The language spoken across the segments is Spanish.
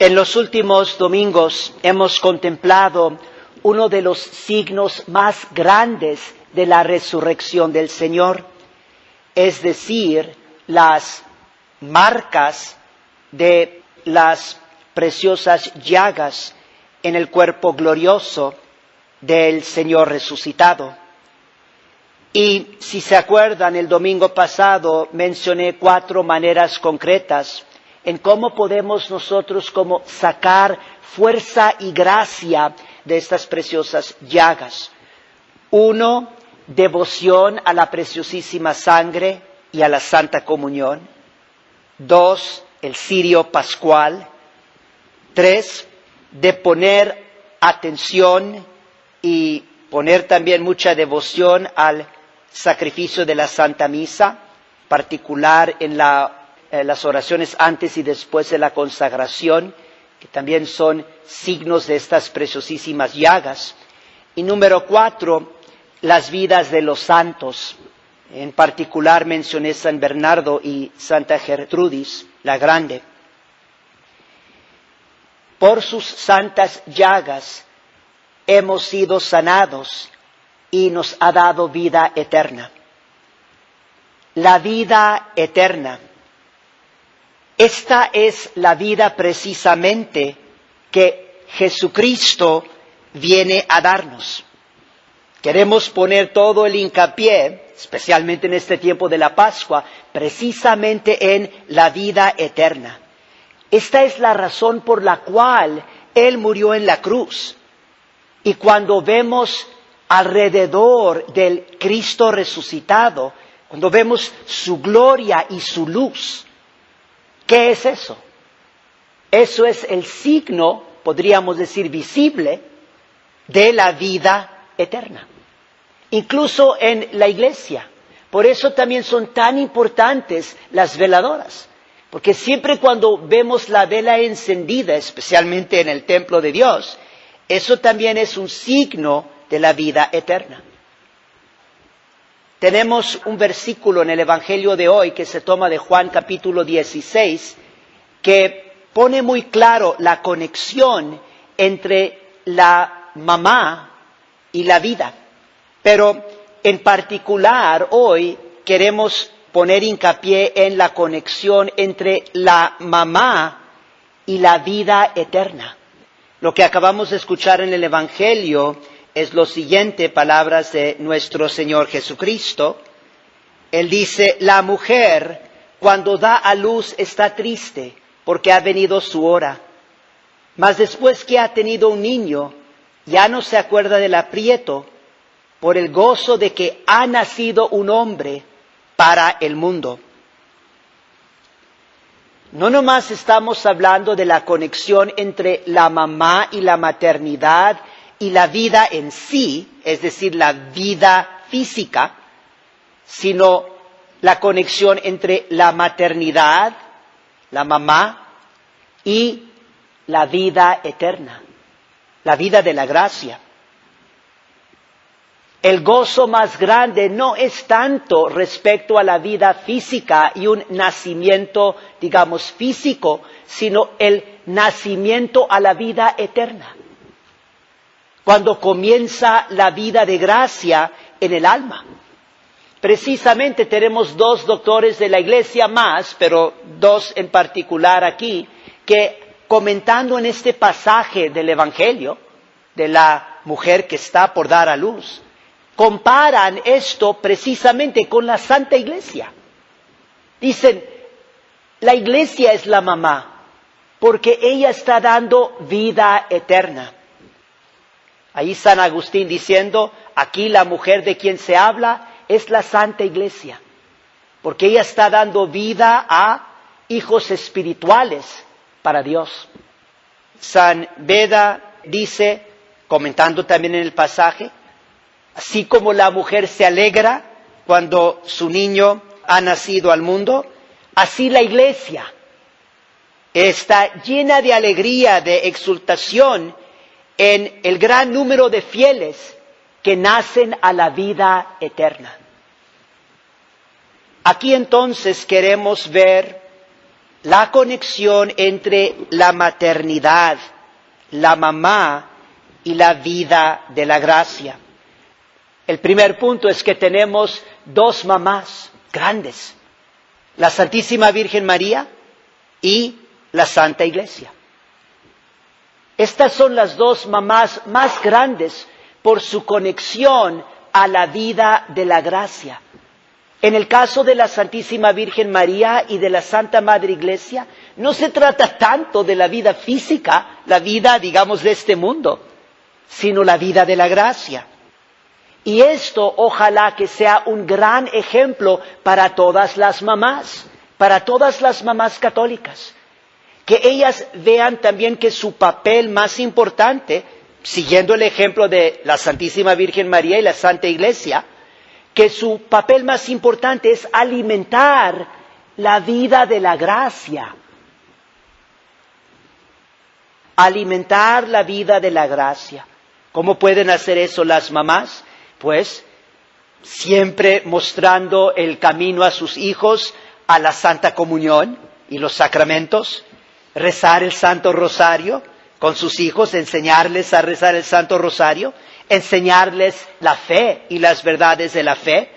En los últimos domingos hemos contemplado uno de los signos más grandes de la resurrección del Señor, es decir, las marcas de las preciosas llagas en el cuerpo glorioso del Señor resucitado. Y si se acuerdan, el domingo pasado mencioné 4 maneras concretas en cómo podemos nosotros como sacar fuerza y gracia de estas preciosas llagas. 1, devoción a la preciosísima sangre y a la Santa Comunión. 2, el cirio pascual. 3, de poner atención y poner también mucha devoción al sacrificio de la Santa Misa, particular en las oraciones antes y después de la consagración, que también son signos de estas preciosísimas llagas. Y número 4, las vidas de los santos. En particular mencioné San Bernardo y Santa Gertrudis, la Grande. Por sus santas llagas hemos sido sanados y nos ha dado vida eterna. La vida eterna. Esta es la vida precisamente que Jesucristo viene a darnos. Queremos poner todo el hincapié, especialmente en este tiempo de la Pascua, precisamente en la vida eterna. Esta es la razón por la cual Él murió en la cruz. Y cuando vemos alrededor del Cristo resucitado, cuando vemos su gloria y su luz, ¿qué es eso? Eso es el signo, podríamos decir visible, de la vida eterna. Incluso en la iglesia. Por eso también son tan importantes las veladoras. Porque siempre cuando vemos la vela encendida, especialmente en el templo de Dios, eso también es un signo de la vida eterna. Tenemos un versículo en el Evangelio de hoy que se toma de Juan capítulo 16, que pone muy claro la conexión entre la mamá y la vida. Pero en particular hoy queremos poner hincapié en la conexión entre la mamá y la vida eterna. Lo que acabamos de escuchar en el Evangelio es lo siguiente, palabras de nuestro Señor Jesucristo. Él dice, la mujer cuando da a luz está triste porque ha venido su hora. Mas después que ha tenido un niño, ya no se acuerda del aprieto por el gozo de que ha nacido un hombre para el mundo. No nomás estamos hablando de la conexión entre la mamá y la maternidad y la vida en sí, es decir, la vida física, sino la conexión entre la maternidad, la mamá, y la vida eterna, la vida de la gracia. El gozo más grande no es tanto respecto a la vida física y un nacimiento, digamos, físico, sino el nacimiento a la vida eterna. Cuando comienza la vida de gracia en el alma. Precisamente tenemos 2 doctores de la Iglesia más, pero 2 en particular aquí, que comentando en este pasaje del Evangelio, de la mujer que está por dar a luz, comparan esto precisamente con la Santa Iglesia. Dicen, la Iglesia es la mamá, porque ella está dando vida eterna. Ahí San Agustín diciendo, aquí la mujer de quien se habla es la Santa Iglesia, porque ella está dando vida a hijos espirituales para Dios. San Beda dice, comentando también en el pasaje, así como la mujer se alegra cuando su niño ha nacido al mundo, así la Iglesia está llena de alegría, de exultación en el gran número de fieles que nacen a la vida eterna. Aquí entonces queremos ver la conexión entre la maternidad, la mamá y la vida de la gracia. El primer punto es que tenemos dos mamás grandes, la Santísima Virgen María y la Santa Iglesia. Estas son las dos mamás más grandes por su conexión a la vida de la gracia. En el caso de la Santísima Virgen María y de la Santa Madre Iglesia, no se trata tanto de la vida física, la vida, digamos, de este mundo, sino la vida de la gracia. Y esto ojalá que sea un gran ejemplo para todas las mamás católicas. Que ellas vean también que su papel más importante, siguiendo el ejemplo de la Santísima Virgen María y la Santa Iglesia, que su papel más importante es alimentar la vida de la gracia. Alimentar la vida de la gracia. ¿Cómo pueden hacer eso las mamás? Pues siempre mostrando el camino a sus hijos a la Santa Comunión y los sacramentos, rezar el Santo Rosario con sus hijos, enseñarles a rezar el Santo Rosario, enseñarles la fe y las verdades de la fe,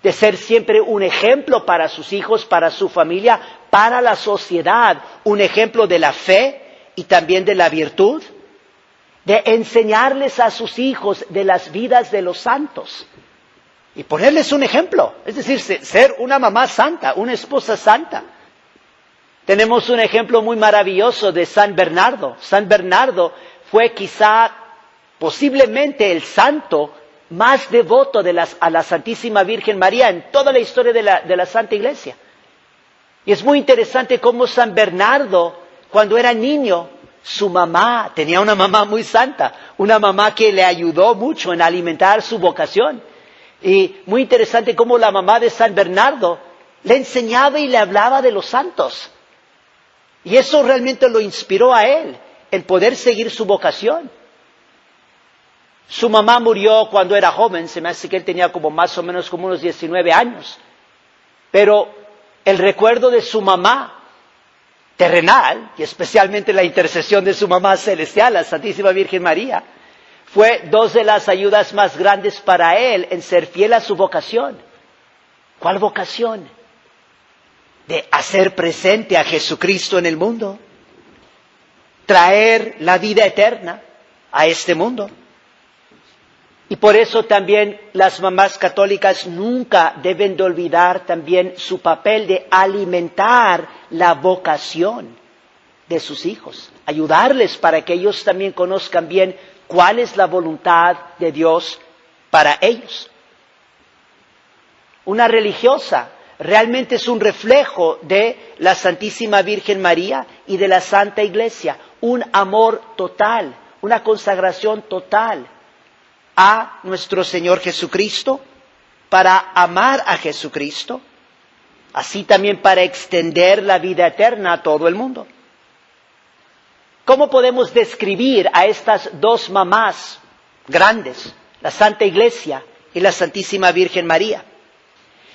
de ser siempre un ejemplo para sus hijos, para su familia, para la sociedad, un ejemplo de la fe y también de la virtud, de enseñarles a sus hijos de las vidas de los santos y ponerles un ejemplo, es decir, ser una mamá santa, una esposa santa. Tenemos un ejemplo muy maravilloso de San Bernardo. San Bernardo fue posiblemente el santo más devoto a la Santísima Virgen María en toda la historia de la Santa Iglesia. Y es muy interesante cómo San Bernardo, cuando era niño, su mamá, tenía una mamá muy santa, una mamá que le ayudó mucho en alimentar su vocación. Y muy interesante cómo la mamá de San Bernardo le enseñaba y le hablaba de los santos. Y eso realmente lo inspiró a él, el poder seguir su vocación. Su mamá murió cuando era joven, se me hace que él tenía más o menos unos 19 años. Pero el recuerdo de su mamá terrenal, y especialmente la intercesión de su mamá celestial, la Santísima Virgen María, fue dos de las ayudas más grandes para él en ser fiel a su vocación. ¿Cuál vocación? De hacer presente a Jesucristo en el mundo, traer la vida eterna a este mundo. Y por eso también las mamás católicas nunca deben de olvidar también su papel de alimentar la vocación de sus hijos, ayudarles para que ellos también conozcan bien cuál es la voluntad de Dios para ellos. Una religiosa realmente es un reflejo de la Santísima Virgen María y de la Santa Iglesia, un amor total, una consagración total a nuestro Señor Jesucristo, para amar a Jesucristo, así también para extender la vida eterna a todo el mundo. ¿Cómo podemos describir a estas dos mamás grandes, la Santa Iglesia y la Santísima Virgen María?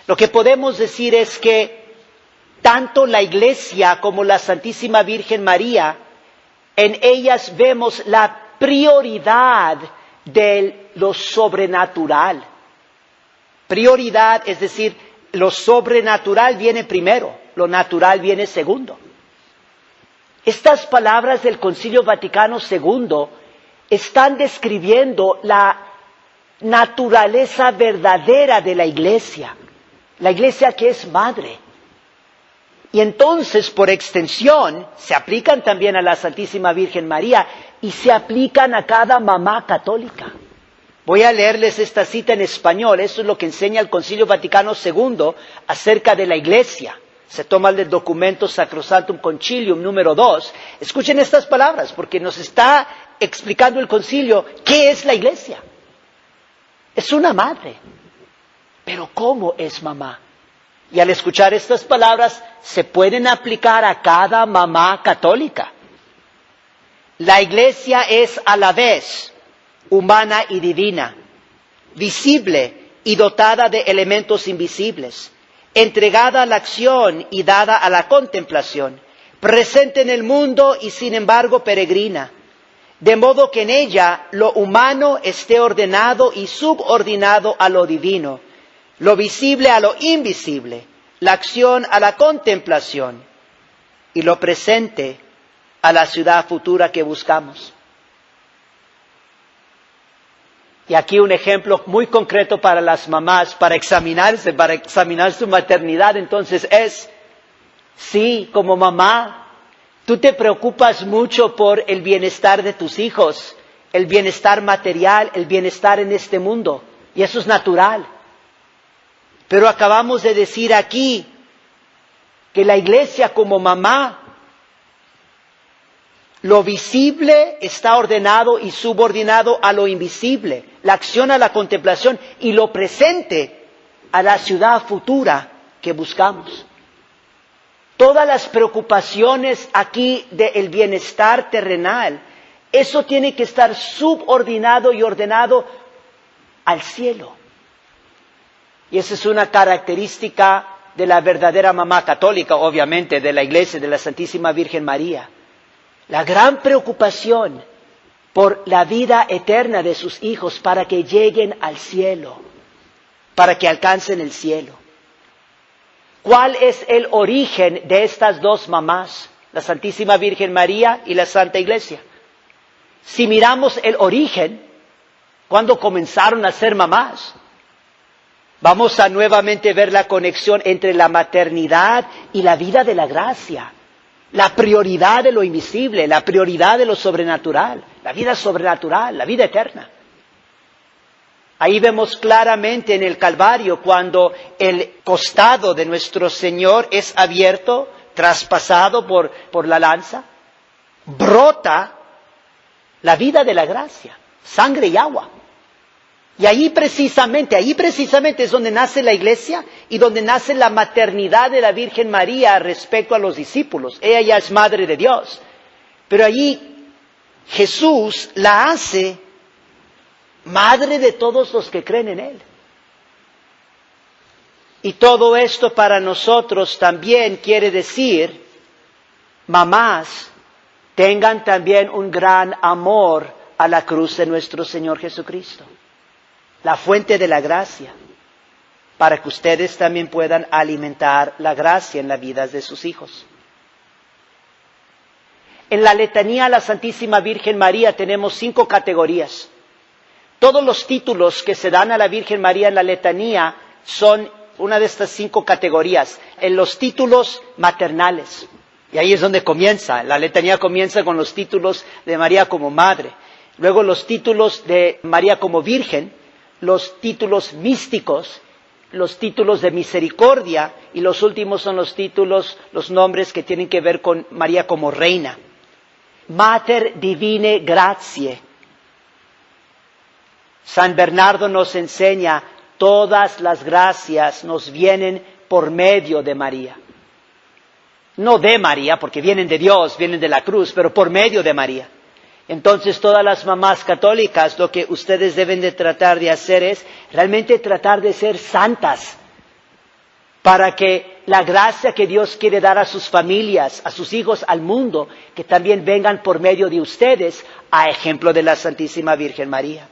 Lo que podemos decir es que tanto la Iglesia como la Santísima Virgen María, en ellas vemos la prioridad de lo sobrenatural. Prioridad, es decir, lo sobrenatural viene primero, lo natural viene segundo. Estas palabras del Concilio Vaticano II están describiendo la naturaleza verdadera de la Iglesia que es madre. Y entonces, por extensión, se aplican también a la Santísima Virgen María y se aplican a cada mamá católica. Voy a leerles esta cita en español. Esto es lo que enseña el Concilio Vaticano II acerca de la Iglesia. Se toma del documento Sacrosanctum Concilium número 2. Escuchen estas palabras, porque nos está explicando el concilio qué es la Iglesia. Es una madre. Pero ¿cómo es mamá? Y al escuchar estas palabras, se pueden aplicar a cada mamá católica. La Iglesia es a la vez humana y divina, visible y dotada de elementos invisibles, entregada a la acción y dada a la contemplación, presente en el mundo y sin embargo peregrina, de modo que en ella lo humano esté ordenado y subordinado a lo divino, lo visible a lo invisible, la acción a la contemplación y lo presente a la ciudad futura que buscamos. Y aquí un ejemplo muy concreto para las mamás, para examinar su maternidad, entonces es, sí, como mamá, tú te preocupas mucho por el bienestar de tus hijos, el bienestar material, el bienestar en este mundo, y eso es natural. Pero acabamos de decir aquí que la iglesia como mamá, lo visible está ordenado y subordinado a lo invisible, la acción a la contemplación y lo presente a la ciudad futura que buscamos. Todas las preocupaciones aquí del bienestar terrenal, eso tiene que estar subordinado y ordenado al cielo. Y esa es una característica de la verdadera mamá católica, obviamente, de la Iglesia, de la Santísima Virgen María. La gran preocupación por la vida eterna de sus hijos para que lleguen al cielo, para que alcancen el cielo. ¿Cuál es el origen de estas dos mamás, la Santísima Virgen María y la Santa Iglesia? Si miramos el origen, cuando comenzaron a ser mamás, vamos a nuevamente ver la conexión entre la maternidad y la vida de la gracia. La prioridad de lo invisible, la prioridad de lo sobrenatural, la vida sobrenatural, la vida eterna. Ahí vemos claramente en el Calvario cuando el costado de nuestro Señor es abierto, traspasado por la lanza, brota la vida de la gracia, sangre y agua. Y ahí precisamente es donde nace la Iglesia y donde nace la maternidad de la Virgen María respecto a los discípulos. Ella ya es Madre de Dios. Pero allí Jesús la hace Madre de todos los que creen en Él. Y todo esto para nosotros también quiere decir, mamás, tengan también un gran amor a la cruz de nuestro Señor Jesucristo, la fuente de la gracia, para que ustedes también puedan alimentar la gracia en las vidas de sus hijos. En la letanía a la Santísima Virgen María tenemos 5 categorías. Todos los títulos que se dan a la Virgen María en la letanía son una de estas 5 categorías. En los títulos maternales, y ahí es donde comienza, la letanía comienza con los títulos de María como Madre, luego los títulos de María como Virgen, los títulos místicos, los títulos de misericordia, y los últimos son los títulos, los nombres que tienen que ver con María como Reina. Mater Divine Gratiae. San Bernardo nos enseña, todas las gracias nos vienen por medio de María. No de María, porque vienen de Dios, vienen de la cruz, pero por medio de María. Entonces, todas las mamás católicas, lo que ustedes deben de tratar de hacer es realmente tratar de ser santas, para que la gracia que Dios quiere dar a sus familias, a sus hijos, al mundo, que también vengan por medio de ustedes, a ejemplo de la Santísima Virgen María.